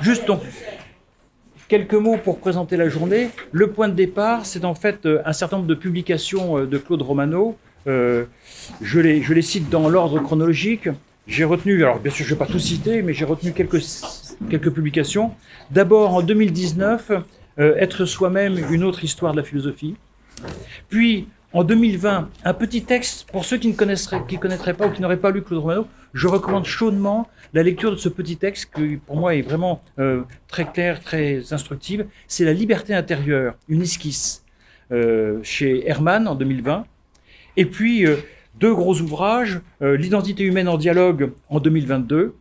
Juste donc, quelques mots pour présenter la journée. Le point de départ, c'est en fait un certain nombre de publications de Claude Romano. Je les cite dans l'ordre chronologique. J'ai retenu, alors bien sûr je ne vais pas tout citer, mais j'ai retenu quelques publications. D'abord en 2019, Être soi-même, une autre histoire de la philosophie. Puis en 2020, un petit texte, pour ceux qui ne connaîtraient pas ou qui n'auraient pas lu Claude Romano, je recommande chaudement la lecture de ce petit texte qui pour moi est vraiment très clair, très instructive. C'est La liberté intérieure, une esquisse, chez Hermann en 2020. Et puis deux gros ouvrages, L'identité humaine en dialogue en 2022,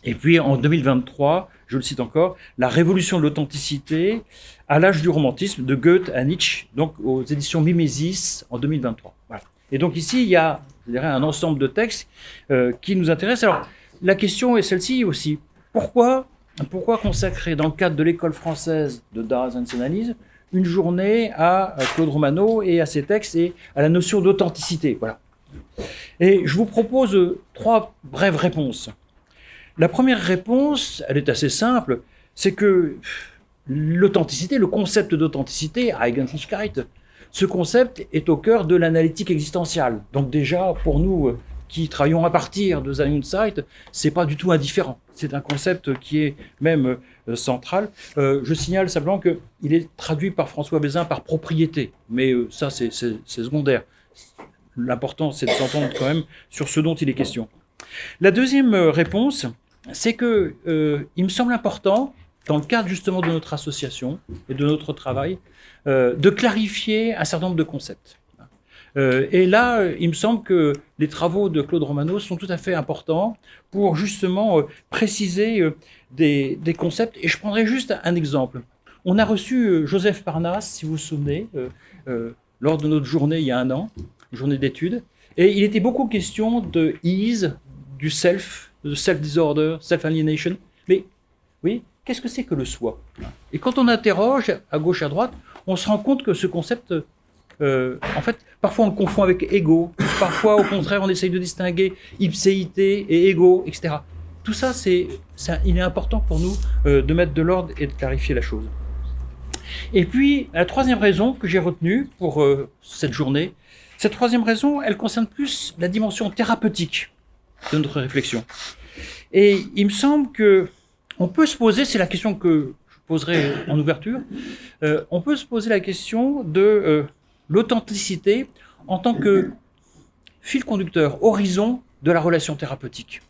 et puis en 2023, je le cite encore, La révolution de l'authenticité à l'âge du romantisme de Goethe à Nietzsche, donc aux éditions Mimesis en 2023. Voilà. Et donc ici, il y a, je dirais, un ensemble de textes qui nous intéressent. Alors, la question est celle-ci aussi. Pourquoi consacrer dans le cadre de l'école française de Dasein-Analyse une journée à Claude Romano et à ses textes et à la notion d'authenticité. Voilà. Et je vous propose 3 brèves réponses. La première réponse, elle est assez simple, c'est que l'authenticité, le concept d'authenticité, Eigentlichkeit, ce concept est au cœur de l'analytique existentielle. Donc déjà, pour nous qui travaillons à partir de Sein und Zeit, c'est pas du tout indifférent. C'est un concept qui est même central. Je signale simplement qu'il est traduit par François Bézin par propriété, mais ça c'est secondaire. L'important c'est de s'entendre quand même sur ce dont il est question. La deuxième réponse, c'est que il me semble important, dans le cadre justement de notre association et de notre travail, de clarifier un certain nombre de concepts. Et là, il me semble que les travaux de Claude Romano sont tout à fait importants pour justement préciser des concepts. Et je prendrai juste un exemple. On a reçu Joseph Parnasse, si vous vous souvenez, lors de notre journée il y a 1 an, journée d'études. Et il était beaucoup question de ease, du self, de self-disorder, self-alienation. Mais oui, qu'est-ce que c'est que le soi? Et quand on interroge à gauche, à droite, on se rend compte que ce concept, en fait, parfois on le confond avec ego, parfois au contraire on essaye de distinguer ipséité et ego, etc. Tout ça, il est important pour nous de mettre de l'ordre et de clarifier la chose. Et puis, la troisième raison que j'ai retenue pour cette journée, cette troisième raison, elle concerne plus la dimension thérapeutique de notre réflexion. Et il me semble qu'on peut se poser, c'est la question que je poserai en ouverture, on peut se poser la question de l'authenticité en tant que fil conducteur, horizon de la relation thérapeutique.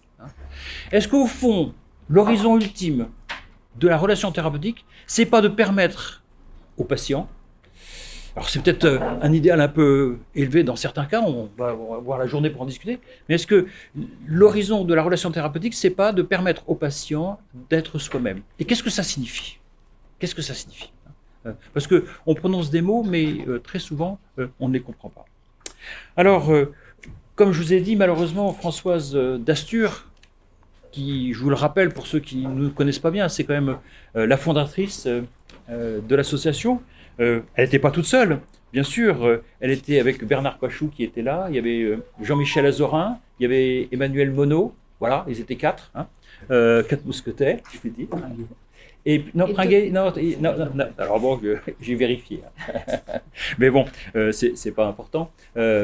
Est-ce qu'au fond, l'horizon ultime de la relation thérapeutique, c'est pas de permettre aux patients, alors c'est peut-être un idéal un peu élevé dans certains cas, on va voir la journée pour en discuter, mais est-ce que l'horizon de la relation thérapeutique, c'est pas de permettre aux patients d'être soi-même? Et qu'est-ce que ça signifie? Qu'est-ce que ça signifie? Parce qu'on prononce des mots, mais très souvent, on ne les comprend pas. Alors, comme je vous ai dit, malheureusement, Françoise Dastur, qui, je vous le rappelle pour ceux qui ne connaissent pas bien, c'est quand même la fondatrice de l'association. Elle n'était pas toute seule, bien sûr. Elle était avec Bernard Pachou qui était là, il y avait Jean-Michel Azorin, il y avait Emmanuel Monod, voilà, ils étaient 4, 4 mousquetaires, je puis dire. Et non, Pringuet, non, alors bon, j'ai vérifié. Mais bon, c'est pas important.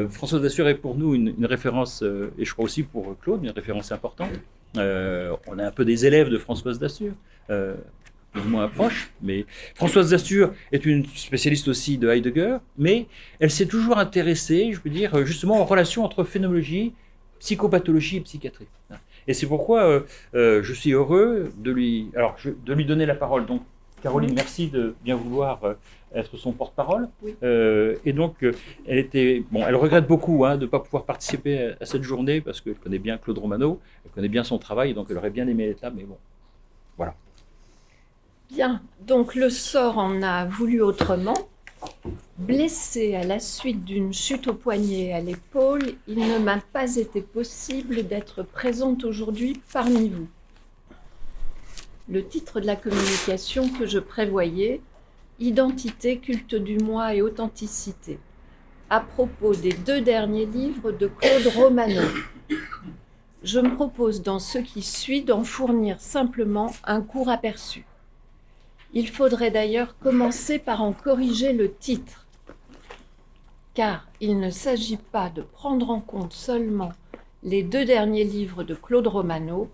Françoise Dastur est pour nous une référence, et je crois aussi pour Claude, une référence importante. On est un peu des élèves de Françoise Dastur, plus ou moins proches, mais Françoise Dastur est une spécialiste aussi de Heidegger, mais elle s'est toujours intéressée, je veux dire, justement aux relations entre phénoménologie, psychopathologie et psychiatrie. Et c'est pourquoi je suis heureux de lui donner la parole. Donc, Caroline, merci de bien vouloir être son porte-parole. Oui. Et donc, elle regrette beaucoup de ne pas pouvoir participer à cette journée parce qu'elle connaît bien Claude Romano, elle connaît bien son travail, donc elle aurait bien aimé être là, mais bon, voilà. Bien, donc le sort en a voulu autrement. Blessé à la suite d'une chute au poignet et à l'épaule, il ne m'a pas été possible d'être présente aujourd'hui parmi vous. Le titre de la communication que je prévoyais, Identité, culte du moi et authenticité, à propos des 2 derniers livres de Claude Romano. je me propose dans ce qui suit d'en fournir simplement un court aperçu. Il faudrait d'ailleurs commencer par en corriger le titre, car il ne s'agit pas de prendre en compte seulement les 2 derniers livres de Claude Romano,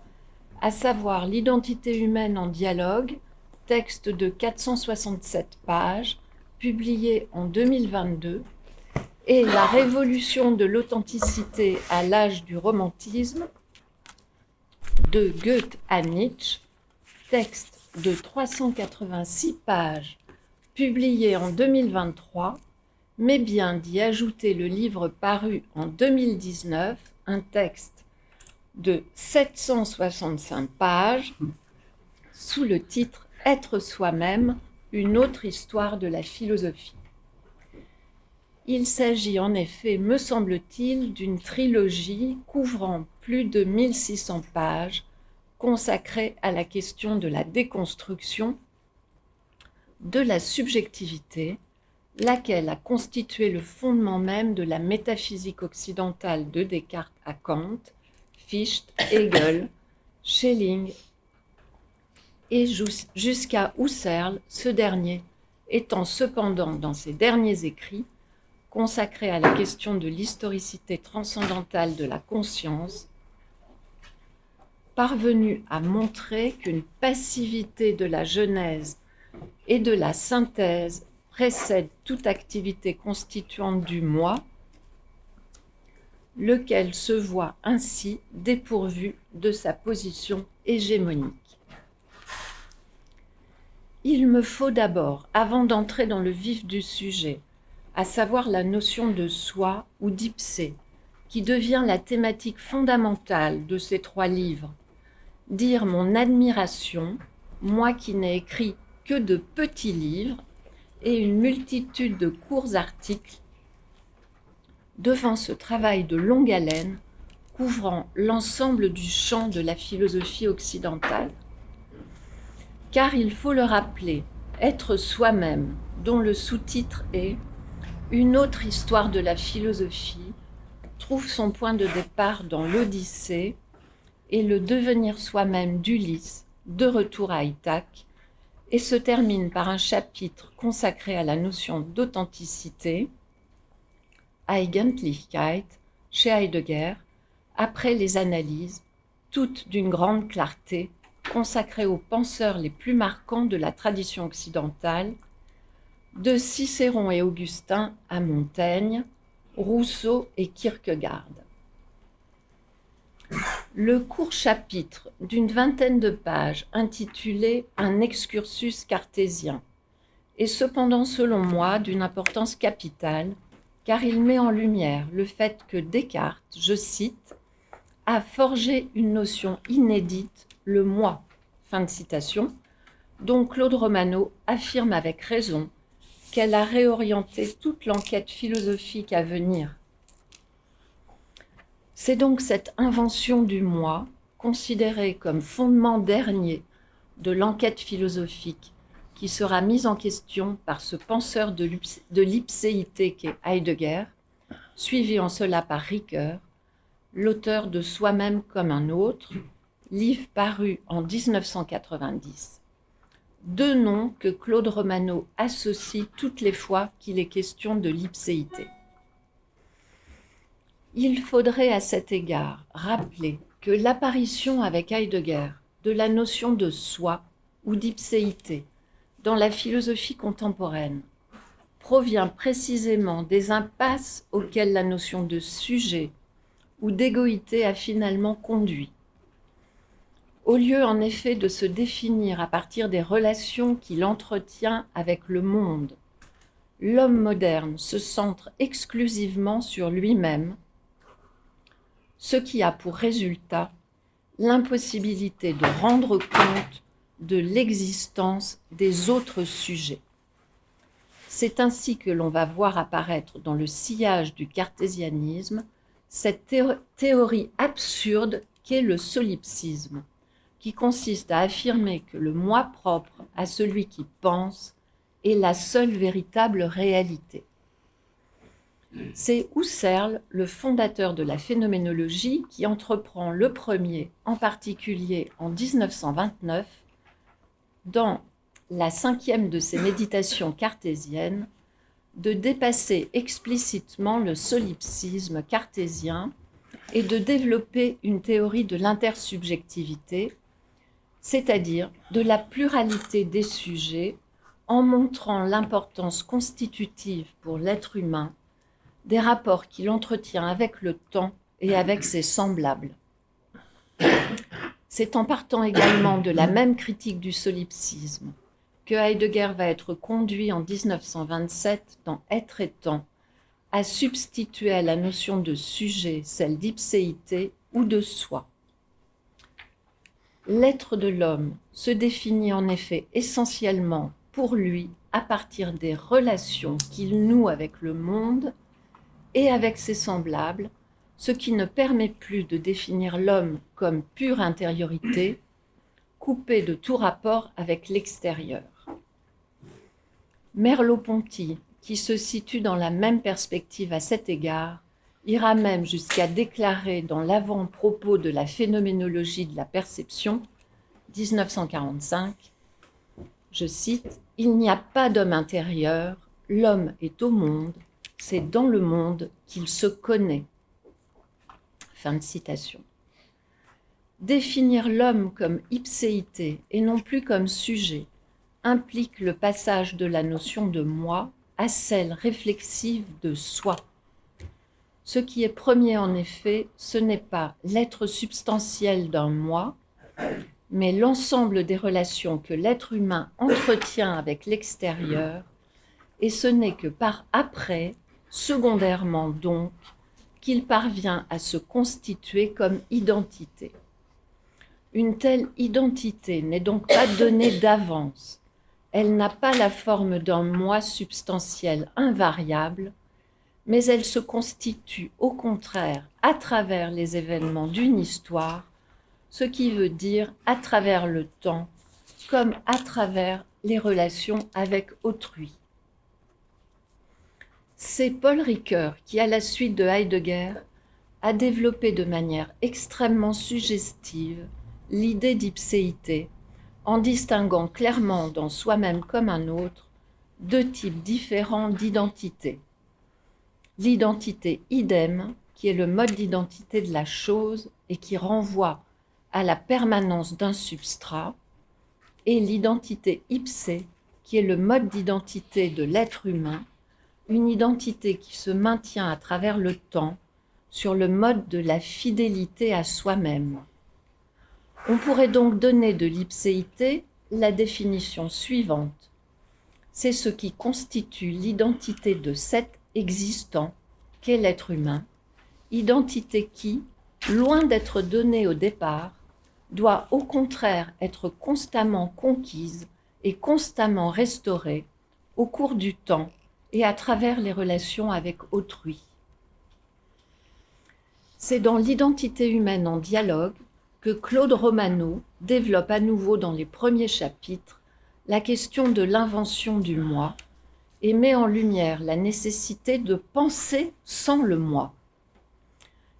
à savoir L'identité humaine en dialogue, texte de 467 pages, publié en 2022, et La révolution de l'authenticité à l'âge du romantisme, de Goethe à Nietzsche, texte de 386 pages, publié en 2023, mais bien d'y ajouter le livre paru en 2019, un texte de 765 pages, sous le titre « Être soi-même, une autre histoire de la philosophie ». Il s'agit en effet, me semble-t-il, d'une trilogie couvrant plus de 1600 pages, consacrée à la question de la déconstruction de la subjectivité, laquelle a constitué le fondement même de la métaphysique occidentale de Descartes à Kant, Fichte, Hegel, Schelling et jusqu'à Husserl, ce dernier étant cependant dans ses derniers écrits consacré à la question de l'historicité transcendantale de la conscience, parvenu à montrer qu'une passivité de la genèse et de la synthèse précède toute activité constituante du moi, lequel se voit ainsi dépourvu de sa position hégémonique. Il me faut d'abord, avant d'entrer dans le vif du sujet, à savoir la notion de soi ou d'ipsé, qui devient la thématique fondamentale de ces 3 livres, dire mon admiration, moi qui n'ai écrit que de petits livres et une multitude de courts articles, devant ce travail de longue haleine couvrant l'ensemble du champ de la philosophie occidentale. Car il faut le rappeler, être soi-même, dont le sous-titre est « Une autre histoire de la philosophie », trouve son point de départ dans l'Odyssée et le devenir soi-même d'Ulysse, de retour à Ithaque, et se termine par un chapitre consacré à la notion d'authenticité, Eigentlichkeit, chez Heidegger, après les analyses, toutes d'une grande clarté, consacrées aux penseurs les plus marquants de la tradition occidentale, de Cicéron et Augustin à Montaigne, Rousseau et Kierkegaard. Le court chapitre d'une 20aine de pages intitulé « Un excursus cartésien » est cependant selon moi d'une importance capitale car il met en lumière le fait que Descartes, je cite, « a forgé une notion inédite, le moi », fin de citation, dont Claude Romano affirme avec raison qu'elle a réorienté toute l'enquête philosophique à venir. C'est donc cette invention du moi, considérée comme fondement dernier de l'enquête philosophique, qui sera mise en question par ce penseur de l'ipséité qu'est Heidegger, suivi en cela par Ricoeur, l'auteur de Soi-même comme un autre, livre paru en 1990. 2 noms que Claude Romano associe toutes les fois qu'il est question de l'ipséité. Il faudrait à cet égard rappeler que l'apparition avec Heidegger de la notion de soi ou d'ipséité dans la philosophie contemporaine provient précisément des impasses auxquelles la notion de sujet ou d'égoïté a finalement conduit. Au lieu en effet de se définir à partir des relations qu'il entretient avec le monde, l'homme moderne se centre exclusivement sur lui-même, ce qui a pour résultat l'impossibilité de rendre compte de l'existence des autres sujets. C'est ainsi que l'on va voir apparaître dans le sillage du cartésianisme cette théorie absurde qu'est le solipsisme, qui consiste à affirmer que le moi propre à celui qui pense est la seule véritable réalité. C'est Husserl, le fondateur de la phénoménologie, qui entreprend le premier, en particulier en 1929, dans la 5e de ses méditations cartésiennes, de dépasser explicitement le solipsisme cartésien et de développer une théorie de l'intersubjectivité, c'est-à-dire de la pluralité des sujets, en montrant l'importance constitutive pour l'être humain des rapports qu'il entretient avec le temps et avec ses semblables. C'est en partant également de la même critique du solipsisme que Heidegger va être conduit en 1927 dans Être et temps à substituer à la notion de sujet celle d'ipséité ou de soi. L'être de l'homme se définit en effet essentiellement pour lui à partir des relations qu'il noue avec le monde et avec ses semblables, ce qui ne permet plus de définir l'homme comme pure intériorité, coupé de tout rapport avec l'extérieur. Merleau-Ponty, qui se situe dans la même perspective à cet égard, ira même jusqu'à déclarer dans l'avant-propos de la phénoménologie de la perception, 1945, je cite, « Il n'y a pas d'homme intérieur, l'homme est au monde, c'est dans le monde qu'il se connaît. » Fin de citation. Définir l'homme comme ipséité et non plus comme sujet implique le passage de la notion de moi à celle réflexive de soi. Ce qui est premier en effet, ce n'est pas l'être substantiel d'un moi, mais l'ensemble des relations que l'être humain entretient avec l'extérieur, et ce n'est que par après, secondairement donc, qu'il parvient à se constituer comme identité. Une telle identité n'est donc pas donnée d'avance. Elle n'a pas la forme d'un moi substantiel invariable, mais elle se constitue au contraire à travers les événements d'une histoire, ce qui veut dire à travers le temps, comme à travers les relations avec autrui. C'est Paul Ricoeur qui, à la suite de Heidegger, a développé de manière extrêmement suggestive l'idée d'ipséité, en distinguant clairement dans Soi-même comme un autre deux types différents d'identité. L'identité idem, qui est le mode d'identité de la chose et qui renvoie à la permanence d'un substrat, et l'identité ipsé, qui est le mode d'identité de l'être humain, une identité qui se maintient à travers le temps sur le mode de la fidélité à soi-même. On pourrait donc donner de l'ipséité la définition suivante. C'est ce qui constitue l'identité de cet existant qu'est l'être humain, identité qui, loin d'être donnée au départ, doit au contraire être constamment conquise et constamment restaurée au cours du temps et à travers les relations avec autrui. C'est dans l'identité humaine en dialogue que Claude Romano développe à nouveau dans les premiers chapitres la question de l'invention du moi et met en lumière la nécessité de penser sans le moi.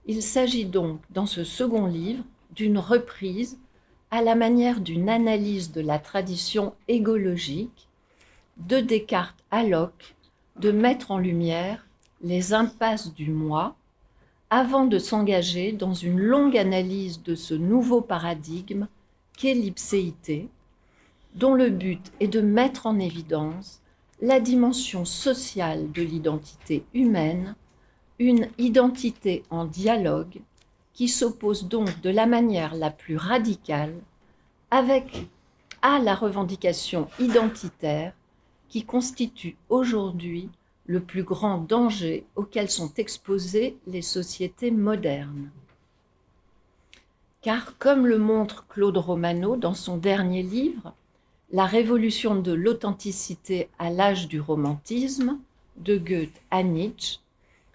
Il s'agit donc, dans ce second livre, d'une reprise à la manière d'une analyse de la tradition égologique de Descartes à Locke, de mettre en lumière les impasses du moi avant de s'engager dans une longue analyse de ce nouveau paradigme qu'est l'ipséité, dont le but est de mettre en évidence la dimension sociale de l'identité humaine, une identité en dialogue qui s'oppose donc de la manière la plus radicale à la revendication identitaire qui constitue aujourd'hui le plus grand danger auquel sont exposées les sociétés modernes. Car, comme le montre Claude Romano dans son dernier livre, La révolution de l'authenticité à l'âge du romantisme, de Goethe à Nietzsche,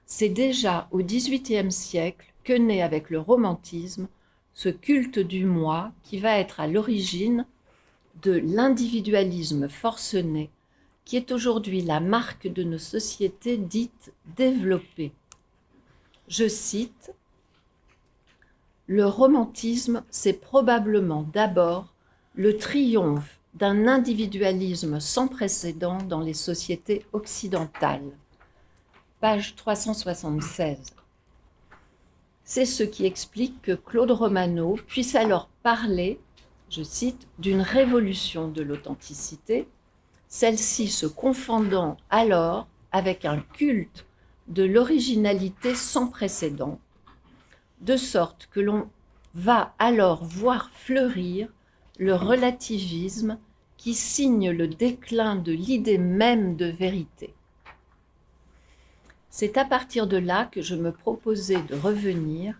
c'est déjà au XVIIIe siècle que naît avec le romantisme ce culte du moi qui va être à l'origine de l'individualisme forcené qui est aujourd'hui la marque de nos sociétés dites développées. Je cite, « Le romantisme, c'est probablement d'abord le triomphe d'un individualisme sans précédent dans les sociétés occidentales. » Page 376. C'est ce qui explique que Claude Romano puisse alors parler, je cite, d'une révolution de l'authenticité, celle-ci se confondant alors avec un culte de l'originalité sans précédent, de sorte que l'on va alors voir fleurir le relativisme qui signe le déclin de l'idée même de vérité. C'est à partir de là que je me proposais de revenir,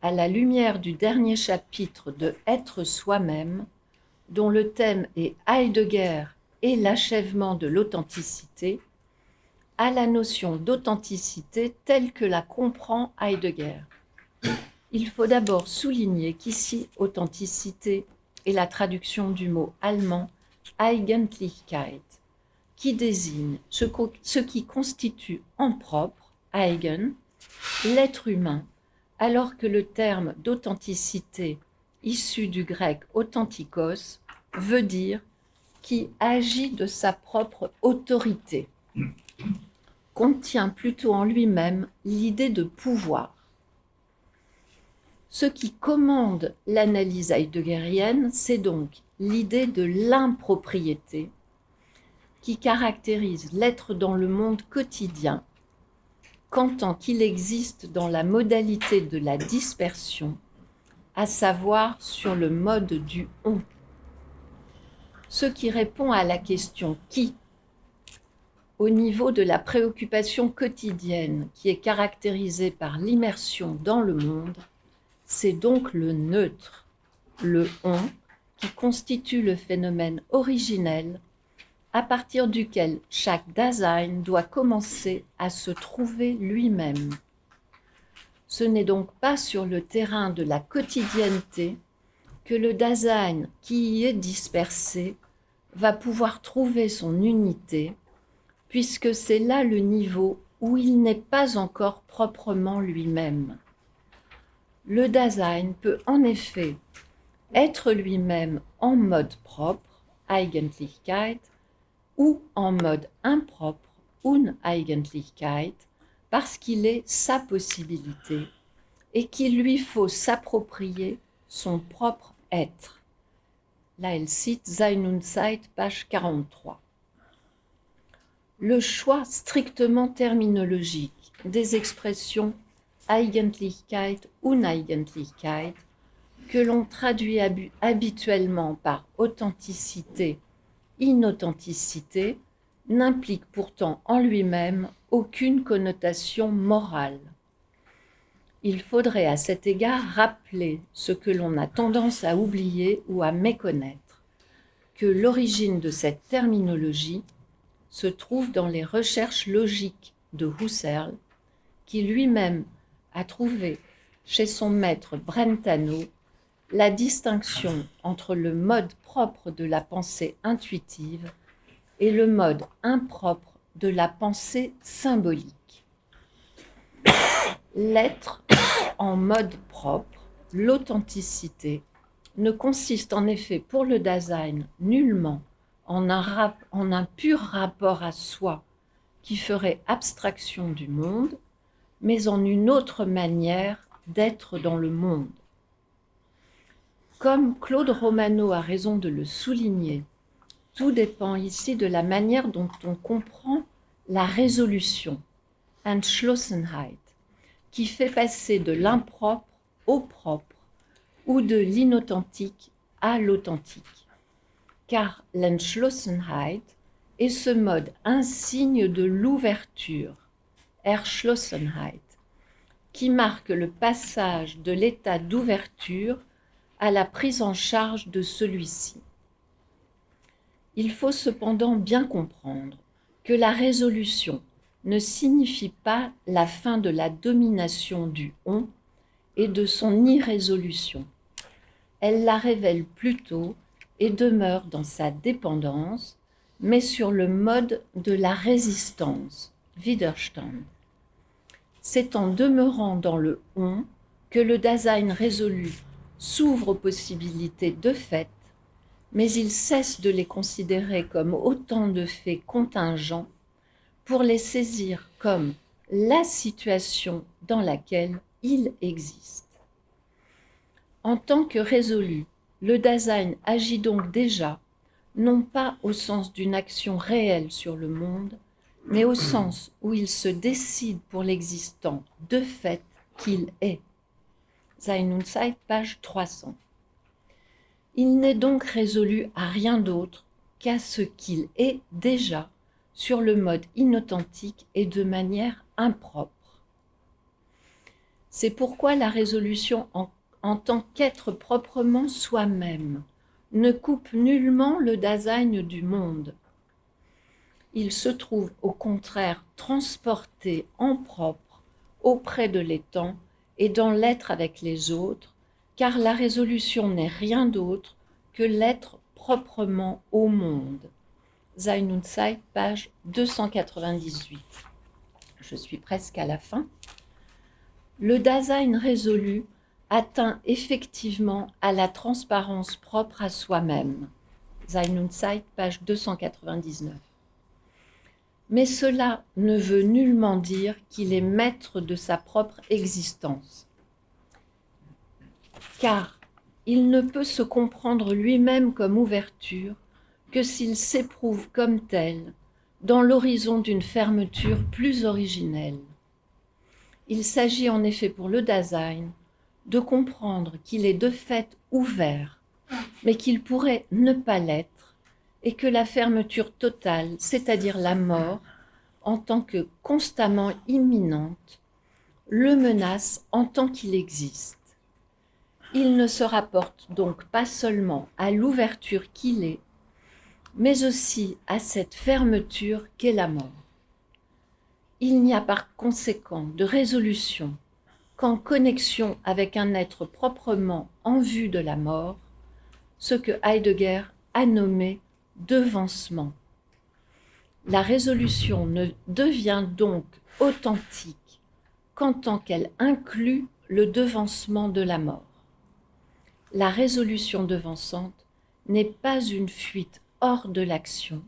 à la lumière du dernier chapitre de Être soi-même, dont le thème est Heidegger et l'achèvement de l'authenticité, à la notion d'authenticité telle que la comprend Heidegger. Il faut d'abord souligner qu'ici, authenticité est la traduction du mot allemand Eigentlichkeit, qui désigne ce qui constitue en propre, eigen, l'être humain, alors que le terme d'authenticité, issu du grec authentikos, veut dire qui agit de sa propre autorité, contient plutôt en lui-même l'idée de pouvoir. Ce qui commande l'analyse heideggerienne, c'est donc l'idée de l'impropriété qui caractérise l'être dans le monde quotidien, qu'en tant qu'il existe dans la modalité de la dispersion, à savoir sur le mode du « on ». Ce qui répond à la question « qui » au niveau de la préoccupation quotidienne qui est caractérisée par l'immersion dans le monde, c'est donc le neutre, le « on », qui constitue le phénomène originel à partir duquel chaque Dasein doit commencer à se trouver lui-même. Ce n'est donc pas sur le terrain de la quotidienneté que le Dasein qui y est dispersé va pouvoir trouver son unité, puisque c'est là le niveau où il n'est pas encore proprement lui-même. Le Dasein peut en effet être lui-même en mode propre, Eigentlichkeit, ou en mode impropre, Uneigentlichkeit, parce qu'il est sa possibilité et qu'il lui faut s'approprier son propre être. Là, elle cite Sein und Zeit, page 43. Le choix strictement terminologique des expressions Eigentlichkeit, Uneigentlichkeit, que l'on traduit habituellement par authenticité, inauthenticité, n'implique pourtant en lui-même aucune connotation morale. Il faudrait à cet égard rappeler ce que l'on a tendance à oublier ou à méconnaître, que l'origine de cette terminologie se trouve dans les recherches logiques de Husserl, qui lui-même a trouvé chez son maître Brentano la distinction entre le mode propre de la pensée intuitive et le mode impropre de la pensée symbolique. L'être en mode propre, l'authenticité, ne consiste en effet pour le Dasein nullement en un pur rapport à soi qui ferait abstraction du monde, mais en une autre manière d'être dans le monde. Comme Claude Romano a raison de le souligner, tout dépend ici de la manière dont on comprend la résolution, Entschlossenheit, qui fait passer de l'impropre au propre ou de l'inauthentique à l'authentique. Car l'Entschlossenheit est ce mode insigne de l'ouverture, Erschlossenheit, qui marque le passage de l'état d'ouverture à la prise en charge de celui-ci. Il faut cependant bien comprendre que la résolution ne signifie pas la fin de la domination du « on » et de son irrésolution. Elle la révèle plutôt et demeure dans sa dépendance, mais sur le mode de la résistance, Widerstand. C'est en demeurant dans le on que le Dasein résolu s'ouvre aux possibilités de fait, mais il cesse de les considérer comme autant de faits contingents pour les saisir comme la situation dans laquelle il existe. En tant que résolu, le Dasein agit donc déjà, non pas au sens d'une action réelle sur le monde, mais au sens où il se décide pour l'existant de fait qu'il est. Sein und Zeit, page 300. Il n'est donc résolu à rien d'autre qu'à ce qu'il est déjà sur le mode inauthentique et de manière impropre. C'est pourquoi la résolution en tant qu'être proprement soi-même ne coupe nullement le Dasein du monde. Il se trouve au contraire transporté en propre auprès de l'étant et dans l'être avec les autres, car la résolution n'est rien d'autre que l'être proprement au monde. Sein und Zeit, page 298. Je suis presque à la fin. Le Dasein résolu atteint effectivement à la transparence propre à soi-même. Sein und Zeit, page 299. Mais cela ne veut nullement dire qu'il est maître de sa propre existence. Car il ne peut se comprendre lui-même comme ouverture que s'il s'éprouve comme tel dans l'horizon d'une fermeture plus originelle. Il s'agit en effet pour le Dasein de comprendre qu'il est de fait ouvert, mais qu'il pourrait ne pas l'être, et que la fermeture totale, c'est-à-dire la mort, en tant que constamment imminente, le menace en tant qu'il existe. Il ne se rapporte donc pas seulement à l'ouverture qu'il est, mais aussi à cette fermeture qu'est la mort. Il n'y a par conséquent de résolution qu'en connexion avec un être proprement en vue de la mort, ce que Heidegger a nommé devancement. La résolution ne devient donc authentique qu'en tant qu'elle inclut le devancement de la mort. La résolution devançante n'est pas une fuite hors de l'action,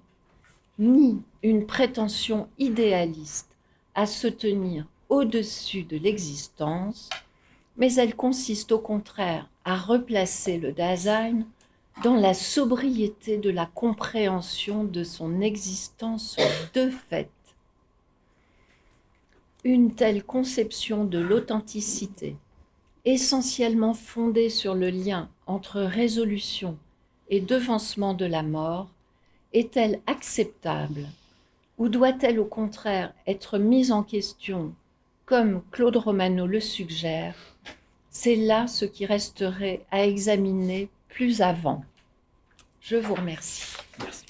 ni une prétention idéaliste à se tenir au-dessus de l'existence, mais elle consiste au contraire à replacer le Dasein dans la sobriété de la compréhension de son existence de fait. Une telle conception de l'authenticité, essentiellement fondée sur le lien entre résolution et devancement de la mort, est-elle acceptable ou doit-elle au contraire être mise en question, comme Claude Romano le suggère? C'est là ce qui resterait à examiner plus avant. Je vous remercie. Merci.